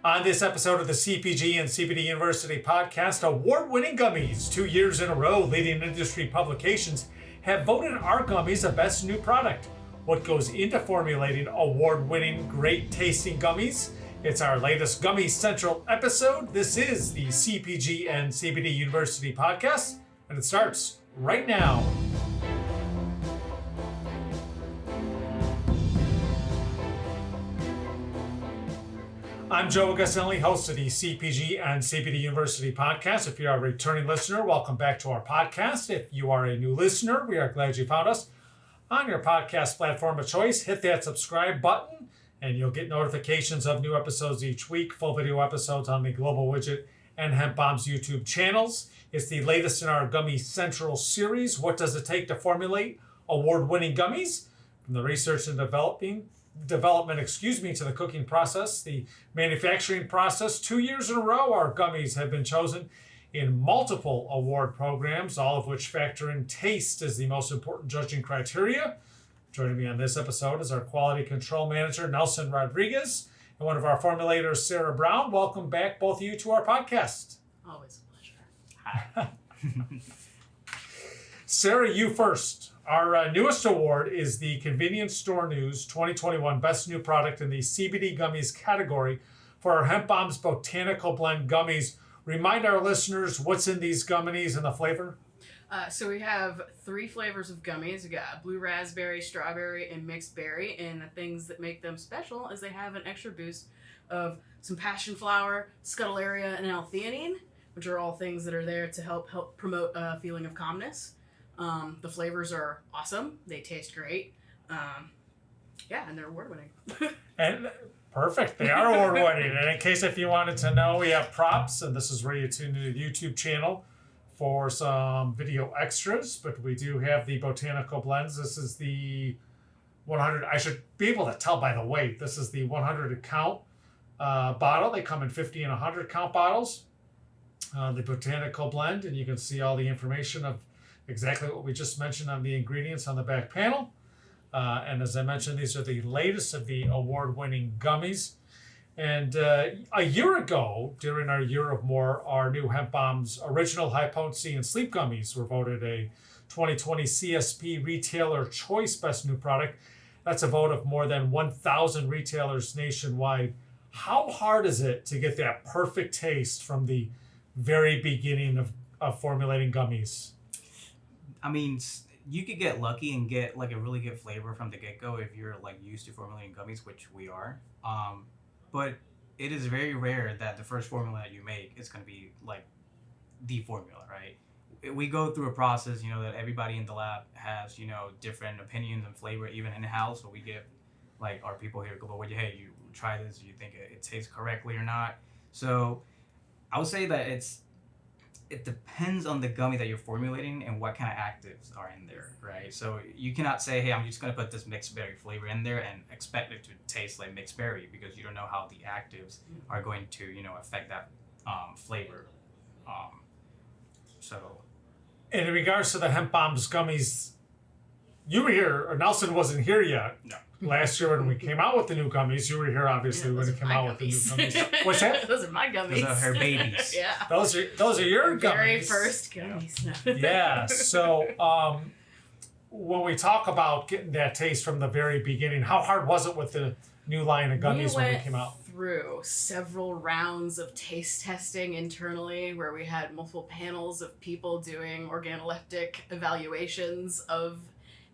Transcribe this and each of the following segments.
On this episode of the CPG and CBD University podcast, AwardWinning Gummies, 2 years in a row, leading industry publications have voted our gummies a best new product. What goes into formulating award-winning, great-tasting gummies? It's our latest Gummy Central episode. This is the CPG and CBD University podcast, and it starts right now. I'm Joe Gasselli, host of the CPG and CBD University podcast. If you're a returning listener, welcome back to our podcast. If you are a new listener, we are glad you found us on your podcast platform of choice. Hit that subscribe button, and you'll get notifications of new episodes each week, full video episodes on the Global Widget and Hemp Bombs YouTube channels. It's the latest in our Gummy Central series. What does it take to formulate award-winning gummies? From the research and development, to the cooking process, the manufacturing process. 2 years in a row, our gummies have been chosen in multiple award programs, all of which factor in taste as the most important judging criteria. Joining me on this episode is our quality control manager, Nelson Rodriguez, and one of our formulators, Sara Brown. Welcome back, both of you, to our podcast. Always a pleasure. Hi. Sara, you first. Our newest award is the Convenience Store News 2021 Best New Product in the CBD Gummies category for our Hemp Bombs Botanical Blend Gummies. Remind our listeners what's in these gummies and the flavor. So we have 3 flavors of gummies. We got blue raspberry, strawberry, and mixed berry. And the things that make them special is they have an extra boost of some passion flower, scutellaria, and L-theanine, which are all things that are there to help promote a feeling of calmness. The flavors are awesome. They taste great. And they're award-winning. And perfect. They are award-winning. And in case if you wanted to know, we have props, and this is where you tune into the YouTube channel for some video extras. But we do have the Botanical Blends. This is the 100. I should be able to tell by the weight. This is the 100 count bottle. They come in 50 and 100 count bottles. The Botanical Blend, and you can see all the information of exactly what we just mentioned on the ingredients on the back panel. And as I mentioned, these are the latest of the award-winning gummies. And a year ago, during our Year of More, our new Hemp Bombs Original High Potency and Sleep Gummies were voted a 2020 CSP Retailer Choice Best New Product. That's a vote of more than 1,000 retailers nationwide. How hard is it to get that perfect taste from the very beginning of formulating gummies? I mean, you could get lucky and get like a really good flavor from the get-go if you're like used to formulating gummies, which we are. But it is very rare that the first formula that you make is going to be like the formula, right? We go through a process, that everybody in the lab has, different opinions and flavor, even in-house. So we get like our people here go, hey, you try this, do you think it tastes correctly or not? So I would say that it depends on the gummy that you're formulating and what kind of actives are in there, right? So you cannot say, hey, I'm just going to put this mixed berry flavor in there and expect it to taste like mixed berry, because you don't know how the actives are going to, affect that flavor. And in regards to the Hemp Bombs gummies, you were here, or Nelson wasn't here yet. No. Last year when we came out with the new gummies, you were here obviously when it came out with the new gummies. What's that? Those are my gummies. Those are her babies. Yeah. Those are your gummies. Very first gummies. Yeah. So when we talk about getting that taste from the very beginning, how hard was it with the new line of gummies when we came out? We went through several rounds of taste testing internally, where we had multiple panels of people doing organoleptic evaluations of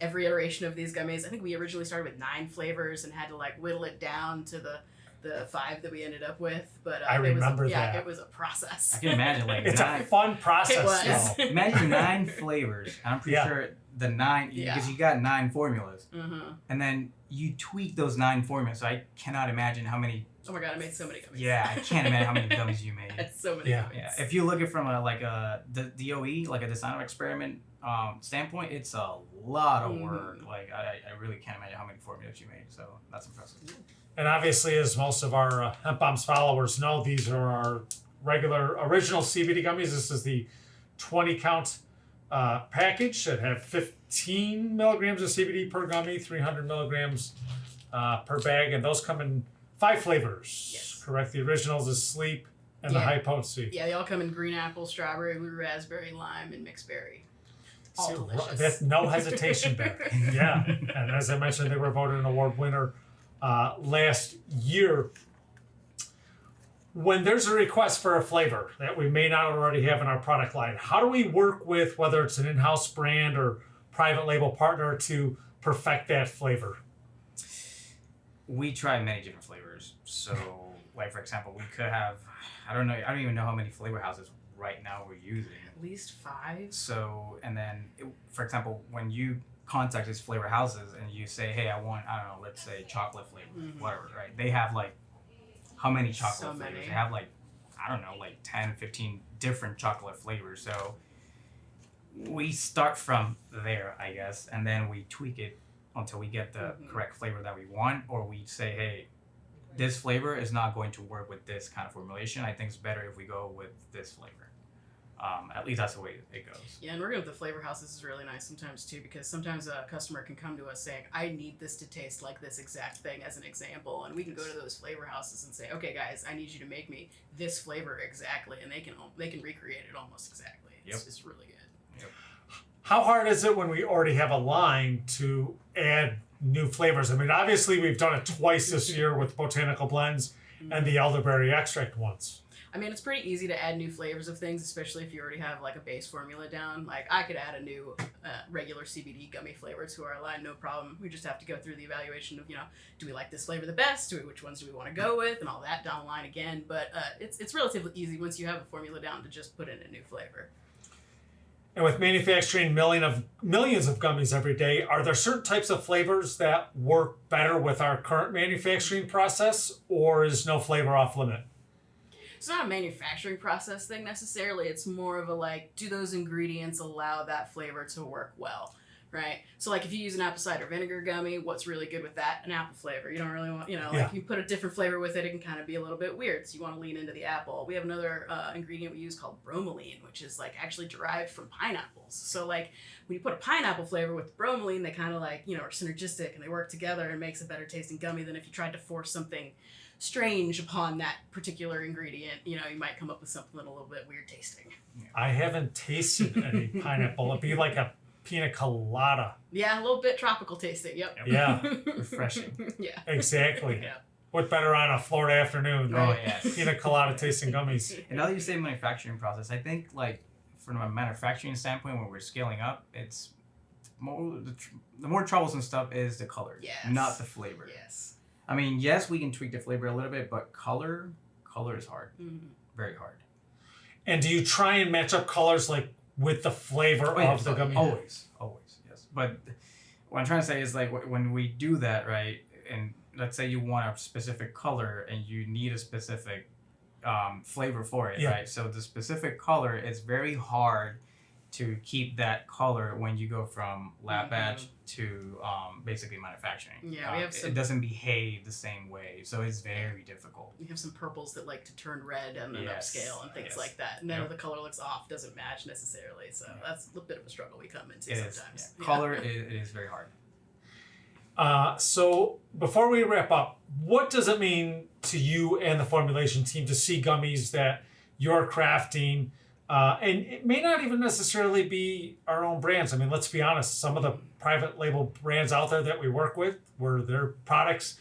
every iteration of these gummies. I think we originally started with 9 flavors and had to like whittle it down to the 5 that we ended up with. But I remember that. It was a process. I can imagine like it's 9. a fun process. It was. Though. Imagine 9 flavors. I'm pretty sure the 9, because you got 9 formulas. Mm-hmm. And then you tweak those 9 formulas. So I cannot imagine how many. Oh my God, I made so many gummies. Yeah, I can't imagine how many gummies you made. That's so many gummies. Yeah, if you look at it from the DOE, like a design of experiment standpoint, it's a lot of work. Like I really can't imagine how many formulas you made. So that's impressive. And obviously, as most of our Hemp Bombs followers know, these are our regular original CBD gummies. This is the 20 count package that have 15 milligrams of CBD per gummy, 300 milligrams per bag, and those come in 5 flavors. Yes. Correct. The originals is sleep and the Yeah. high potency. Yeah, they all come in green apple, strawberry, blue raspberry, lime, and mixed berry. All See, delicious. That's no hesitation there. Yeah. And as I mentioned, they were voted an award winner last year. When there's a request for a flavor that we may not already have in our product line, how do we work with, whether it's an in-house brand or private label partner, to perfect that flavor? We try many different flavors. So, like for example, we could have, I don't even know how many flavor houses right now we're using. At least 5. So, and then, for example, when you contact these flavor houses and you say, hey, I want, I don't know, let's say chocolate flavor, whatever, right? They have like, how many chocolate So flavors? many. They have like, I don't know, like 10, 15 different chocolate flavors. So we start from there, I guess, and then we tweak it until we get the correct flavor that we want, or we say, hey, this flavor is not going to work with this kind of formulation. I think it's better if we go with this flavor. At least that's the way it goes. Yeah, and working with the flavor houses is really nice sometimes too, because sometimes a customer can come to us saying, I need this to taste like this exact thing as an example, and we can go to those flavor houses and say, okay guys, I need you to make me this flavor exactly, and they can recreate it almost exactly. It's really good. Yep. How hard is it when we already have a line to add new flavors? I mean, obviously we've done it twice this year with Botanical Blends and the elderberry extract ones. I mean, it's pretty easy to add new flavors of things, especially if you already have like a base formula down. Like I could add a new regular CBD gummy flavor to our line, no problem. We just have to go through the evaluation of, do we like this flavor the best? Which ones do we want to go with? And all that down the line again. But it's relatively easy once you have a formula down to just put in a new flavor. And with manufacturing millions of gummies every day, are there certain types of flavors that work better with our current manufacturing process, or is no flavor off limit? It's not a manufacturing process thing necessarily. It's more of a like, do those ingredients allow that flavor to work well, right? So like if you use an apple cider vinegar gummy, what's really good with that? An apple flavor. You don't really want, like you put a different flavor with it, it can kind of be a little bit weird. So you want to lean into the apple. We have another ingredient we use called bromelain, which is like actually derived from pineapples. So like when you put a pineapple flavor with bromelain, they kind of like, are synergistic and they work together and makes a better tasting gummy than if you tried to force something strange upon that particular ingredient. You might come up with something a little bit weird tasting. I haven't tasted any pineapple. It'd be like a pina colada. Yeah, a little bit tropical tasting. Yep. Yeah. Refreshing. Yeah. Exactly. Yeah. What better on a Florida afternoon? Oh, yes. Pina colada tasting gummies. And now that you say manufacturing process, I think like from a manufacturing standpoint, when we're scaling up, it's more the more troublesome stuff is the color, not the flavor. Yes. I mean, yes, we can tweak the flavor a little bit, but color is hard, very hard. And do you try and match up colors like with the flavor of the gummy? Always, yes. But what I'm trying to say is like when we do that, right? And let's say you want a specific color and you need a specific flavor for it, right? So the specific color is very hard to keep that color when you go from lab batch to basically manufacturing. Yeah, we have some. It doesn't behave the same way, so it's very difficult. We have some purples that like to turn red and then upscale and things like that. And then the color looks off, doesn't match necessarily. So that's a bit of a struggle we come into sometimes. Color it is very hard. So before we wrap up, what does it mean to you and the formulation team to see gummies that you're crafting? And it may not even necessarily be our own brands. I mean, let's be honest, some of the private label brands out there that we work with, where their products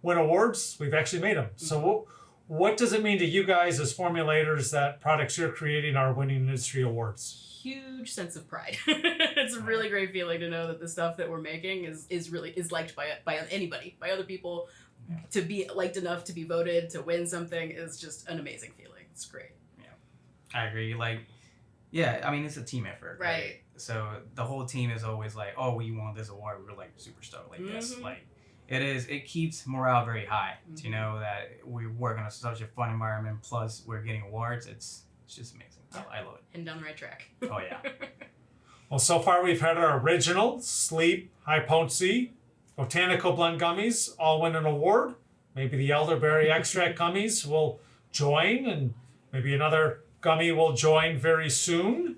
win awards, we've actually made them. So what does it mean to you guys as formulators that products you're creating are winning industry awards? Huge sense of pride. It's a really great feeling to know that the stuff that we're making is liked by anybody, by other people. To be liked enough to be voted to win something is just an amazing feeling. It's great. I agree. Like, yeah, I mean, it's a team effort, right? So the whole team is always like, oh, we won this award. We're like super stoked. Like this, like it keeps morale very high to know that we work in such a fun environment. Plus, we're getting awards. It's just amazing. I love it. And down the right track. Oh yeah. Well, so far we've had our original sleep, high potency, Botanical Blend gummies all win an award. Maybe the elderberry extract gummies will join, and maybe another gummy will join very soon.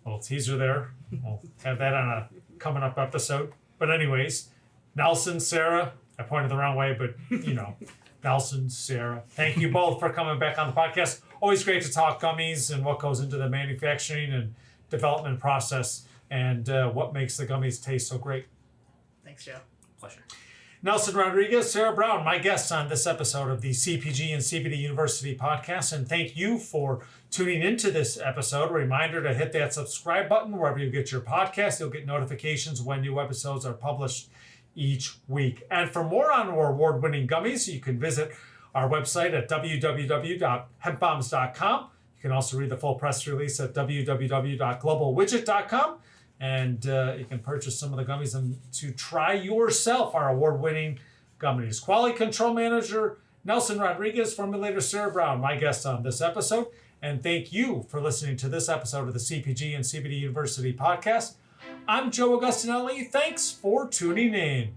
A little teaser there. We'll have that on a coming up episode. But anyways, Nelson, Sara, I pointed the wrong way, but Nelson, Sarah, thank you both for coming back on the podcast. Always great to talk gummies and what goes into the manufacturing and development process and what makes the gummies taste so great. Thanks, Joe. Pleasure. Nelson Rodriguez, Sara Brown, my guests on this episode of the CPG and CBD University podcast. And thank you for tuning into this episode. A reminder to hit that subscribe button wherever you get your podcast. You'll get notifications when new episodes are published each week. And for more on our award-winning gummies, you can visit our website at www.hempbombs.com. You can also read the full press release at www.globalwidget.com. And you can purchase some of the gummies and to try yourself our award-winning gummies. Quality Control Manager Nelson Rodriguez, Formulator Sara Brown, my guest on this episode. And thank you for listening to this episode of the CPG and CBD University podcast. I'm Joe Augustinelli. Thanks for tuning in.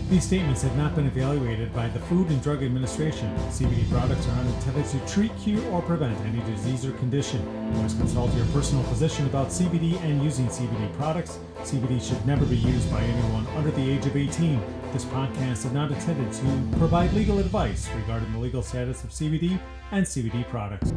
These statements have not been evaluated by the Food and Drug Administration. CBD products are not intended to treat, cure, or prevent any disease or condition. Always consult your personal physician about CBD and using CBD products. CBD should never be used by anyone under the age of 18. This podcast is not intended to provide legal advice regarding the legal status of CBD and CBD products.